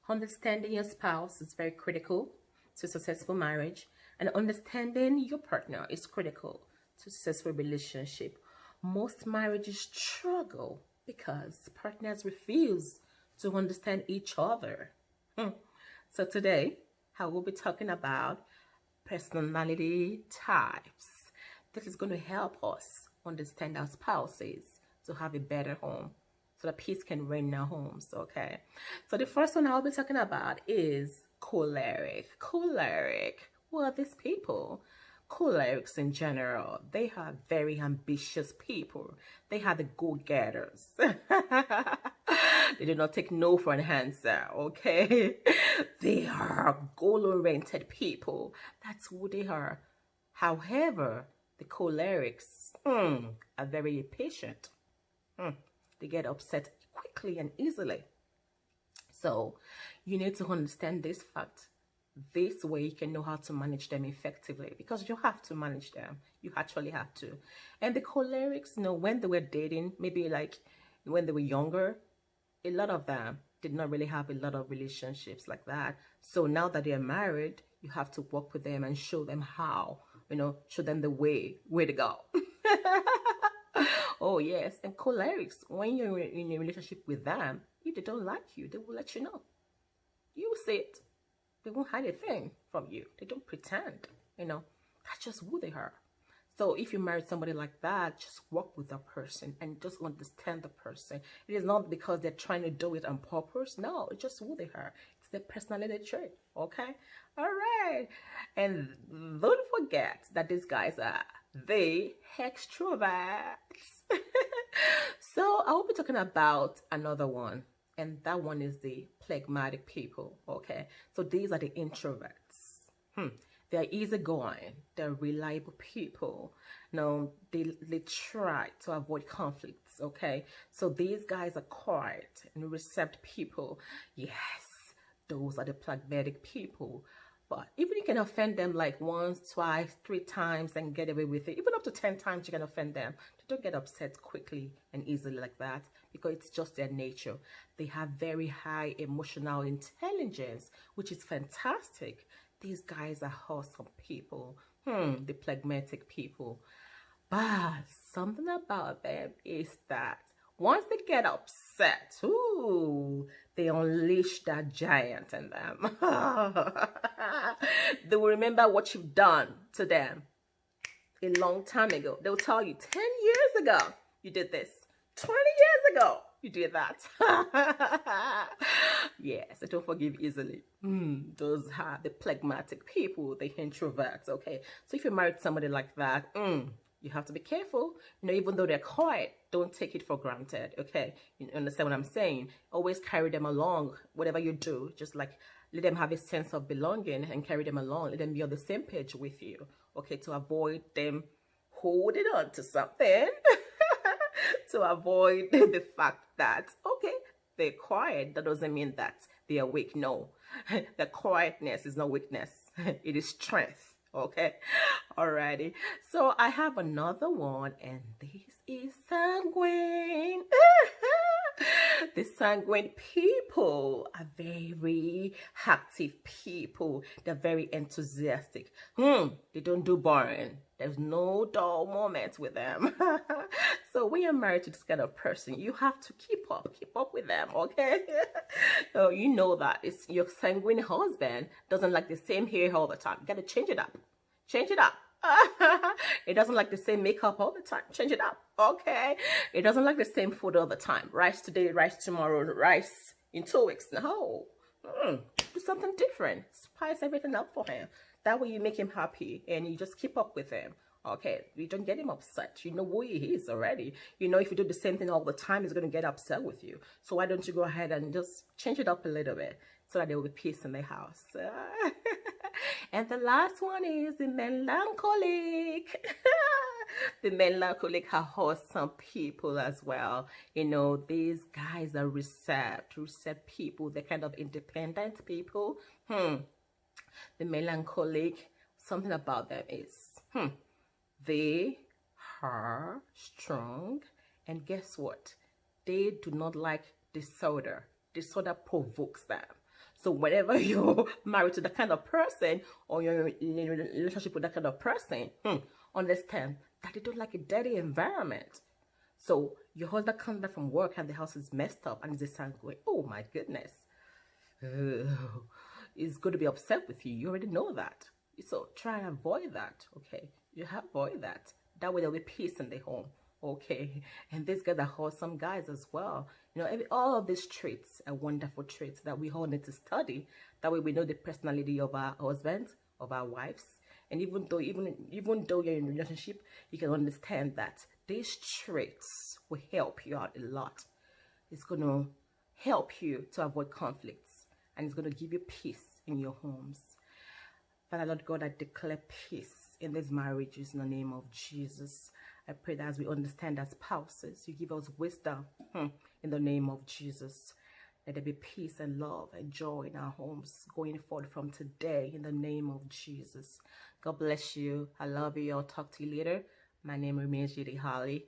Understanding your spouse is very critical to successful marriage, and understanding your partner is critical to successful relationship. Most marriages struggle because partners refuse to understand each other. Hmm. So today, I will be talking about personality types. This is going to help us understand our spouses to have a better home so that peace can reign in our homes. Okay, so the first one I'll be talking about is choleric. Choleric, what are these people? Cholerics in general, they are very ambitious people. They are the go-getters. They do not take no for an answer, okay? They are goal-oriented people. That's who they are. However, the cholerics are very patient. They get upset quickly and easily. So you need to understand this fact. This way you can know how to manage them effectively, because you have to manage them. You actually have to. And the cholerics, when they were dating, maybe like when they were younger, a lot of them did not really have a lot of relationships like that. So now that they're married, you have to work with them and show them how, show them the way to go. Oh yes, and cholerics, when you're in a relationship with them, if they don't like you, they will let you know. You see it. They won't hide a thing from you. They don't pretend, That's just who they are. So if you married somebody like that, just work with that person and just understand the person. It is not because they're trying to do it on purpose. No, it's just who they are. It's their personality trait, okay? All right. And don't forget that these guys are the extroverts. So I will be talking about another one. And that one is the phlegmatic people, okay? So these are the introverts. They're easygoing. They're reliable people. They try to avoid conflicts, okay? So these guys are quiet and reserved people. Yes, those are the phlegmatic people. But even you can offend them like once, twice, 3 times and get away with it. Even up to 10 times you can offend them. They don't get upset quickly and easily like that, because it's just their nature. They have very high emotional intelligence, which is fantastic. These guys are awesome people. The phlegmatic people. But something about them is that once they get upset, they unleash that giant in them. They will remember what you've done to them a long time ago. They'll tell you 10 years ago you did this. 20 years ago you did that. Yes, I don't forgive easily. Those are the phlegmatic people, the introverts, okay? So if you married somebody like that, you have to be careful. Even though they're quiet, don't take it for granted, okay? You understand what I'm saying? Always carry them along, whatever you do. Just like let them have a sense of belonging and carry them along. Let them be on the same page with you, okay? To avoid them holding on to something. To avoid the fact that, okay, they're quiet. That doesn't mean that they are weak. No, the quietness is not weakness. It is strength. Okay, alrighty. So I have another one, and this is sanguine. The sanguine people are very active people. They're very enthusiastic. They don't do boring. There's no dull moments with them. So when you're married to this kind of person, you have to keep up with them, okay? So you know that it's your sanguine husband doesn't like the same hair all the time. You gotta change it up. Change it up. It doesn't like the same makeup all the time. Change it up, okay? It doesn't like the same food all the time. Rice today, rice tomorrow, rice in 2 weeks. No. Do something different. Spice everything up for him. That way you make him happy and you just keep up with him. Okay, you don't get him upset. You know who he is already. If you do the same thing all the time, he's going to get upset with you. So why don't you go ahead and just change it up a little bit so that there will be peace in the house. And the last one is the melancholic. The melancholic are awesome people as well. These guys are reserved people. They're kind of independent people. The melancholic, something about them is, they are strong, and guess what? They do not like disorder. Disorder provokes them. So whenever you're married to that kind of person, or you're in a relationship with that kind of person, understand that they don't like a dirty environment. So your husband comes back from work and the house is messed up, and he's just going, oh my goodness, he's going to be upset with you. You already know that. So try and avoid that, okay? You avoid that. That way there'll be peace in the home, okay? And these guys are wholesome guys as well. You know, all of these traits are wonderful traits that we all need to study. That way we know the personality of our husbands, of our wives. And even though you're in a relationship, you can understand that these traits will help you out a lot. It's going to help you to avoid conflicts, and it's going to give you peace in your homes. Father, Lord God, I declare peace in these marriages in the name of Jesus. I pray that as we understand as spouses, you give us wisdom in the name of Jesus. Let there be peace and love and joy in our homes going forward from today in the name of Jesus. God bless you. I love you. I'll talk to you later. My name remains Judy Holly.